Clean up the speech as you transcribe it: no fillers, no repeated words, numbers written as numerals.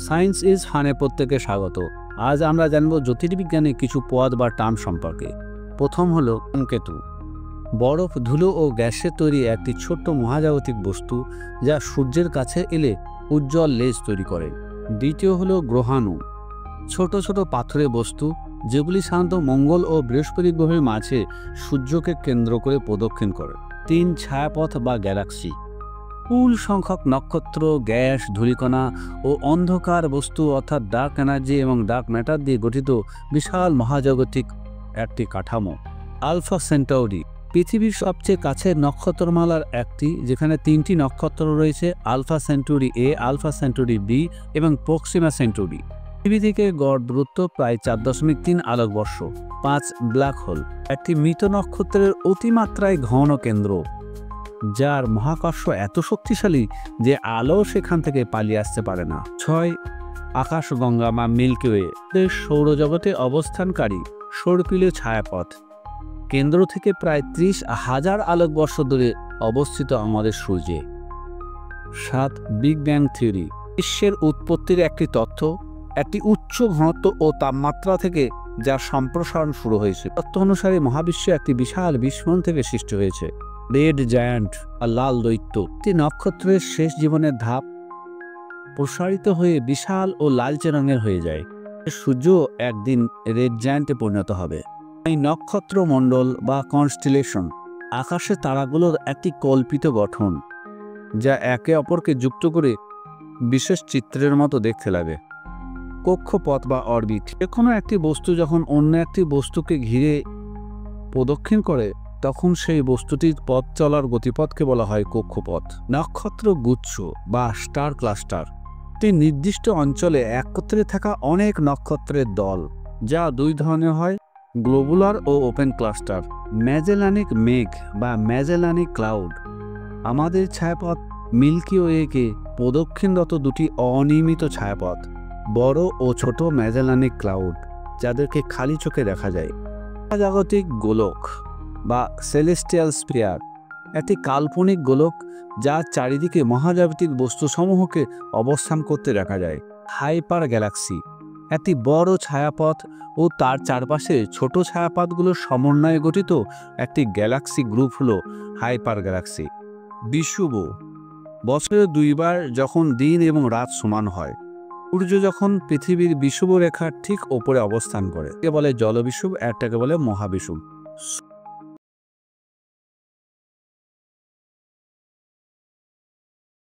Science is ফানে প্রত্যেকে স্বাগত। আজ আমরা জানব জ্যোতির্বিজ্ঞানের কিছু পদ বা টার্ম সম্পর্কে। প্রথম হলো ধূমকেতু। বরফ, ধুলো ও গ্যাসের তৈরি একটি ছোট্ট মহাজাগতিক বস্তু যা সূর্যের কাছে এলে উজ্জ্বল লেজ তৈরি করে। দ্বিতীয় হলো গ্রহাণু। ছোট ছোট পাথুরে বস্তু যেগুলি সাধারণত মঙ্গল ও বৃহস্পতি গ্রহের মাঝে সূর্যকে কেন্দ্র করে প্রদক্ষিণ করে। 3. ছায়াপথ বা গ্যালাক্সি। বিপুল সংখ্যক নক্ষত্র, গ্যাস, ধূলিকণা ও অন্ধকার বস্তু অর্থাৎ ডার্ক এনার্জি এবং ডার্ক ম্যাটার দিয়ে গঠিত বিশাল মহাজাগতিক একটি কাঠামো। আলফা সেন্টাউরি পৃথিবীর সবচেয়ে কাছের নক্ষত্রমালার একটি, যেখানে 3টি নক্ষত্র রয়েছে: আলফা সেন্টুরি এ, আলফা সেন্টুরি বি এবং প্রক্সিমা সেন্টুরি। পৃথিবী থেকে গড় দূরত্ব প্রায় 4.3 আলোকবর্ষ। 5. ব্ল্যাক হোল একটি মৃত নক্ষত্রের অতিমাত্রায় ঘন কেন্দ্র, যার মহাকর্ষ এত শক্তিশালী যে আলো সেখান থেকে পালিয়ে আসতে পারে না। 6. আকাশগঙ্গা বা মিল্কি ওয়ে সৌরজগতে অবস্থানকারী সর্পিলীয় ছায়াপথ, কেন্দ্র থেকে প্রায় 30,000 আলোকবর্ষ দূরে অবস্থিত আমাদের সূর্যে। 7. বিগ ব্যাং থিওরি বিশ্বের উৎপত্তির একটি তথ্য, একটি উচ্চ ঘনত্ব ও তাপমাত্রা থেকে যার সম্প্রসারণ শুরু হয়েছে। তথ্য অনুসারে মহাবিশ্ব একটি বিশাল বিস্ফোরণ থেকে সৃষ্টি হয়েছে। রেড জায়ান্ট বা লাল দৈত্য একটি নক্ষত্রের শেষ জীবনের ধাপ প্রসারিত হয়ে বিশাল ও লালচে রঙের হয়ে যায়। সূর্য একদিন রেড জায়ান্টে পরিণত হবে। এই নক্ষত্রমণ্ডল বা কনস্টেলেশন আকাশের তারাগুলোর একটি কল্পিত গঠন, যা একে অপরকে যুক্ত করে বিশেষ চিত্রের মতো দেখতে লাগে। কক্ষপথ বা অরবিট কোনো একটি বস্তু যখন অন্য একটি বস্তুকে ঘিরে প্রদক্ষিণ করে তখন সেই বস্তুটির পথ চলার গতিপথকে বলা হয় কক্ষপথ। নক্ষত্র গুচ্ছ বা স্টার ক্লাস্টার একটি নির্দিষ্ট অঞ্চলে একত্রে থাকা অনেক নক্ষত্রের দল, যা দুই ধরনের হয়: গ্লোবুলার ও ওপেন ক্লাস্টার। ম্যাজেলানিক মেঘ বা ম্যাজেলানিক ক্লাউড আমাদের ছায়াপথ মিল্কি ওয়েকে প্রদক্ষিণরত দুটি অনিয়মিত ছায়াপথ, বড় ও ছোট ম্যাজেলানিক ক্লাউড, যাদেরকে খালি চোখে দেখা যায়। মহাজাগতিক গোলক বা সেলেস্টিয়াল স্ফিয়ার একটি কাল্পনিক গোলক যার চারিদিকে মহাজাগতিক বস্তুসমূহকে অবস্থান করতে দেখা যায়। হাইপার গ্যালাক্সি একটি বড় ছায়াপথ ও তার চারপাশে ছোট ছায়াপথগুলোর সমন্বয়ে গঠিত একটি গ্যালাক্সি গ্রুপ হল হাইপার গ্যালাক্সি। বিষুব বছরে 2 বার যখন দিন এবং রাত সমান হয়, সূর্য যখন পৃথিবীর বিষুব রেখার ঠিক ওপরে অবস্থান করে, একে বলে জলবিষুব, একটাকে বলে মহাবিষুব।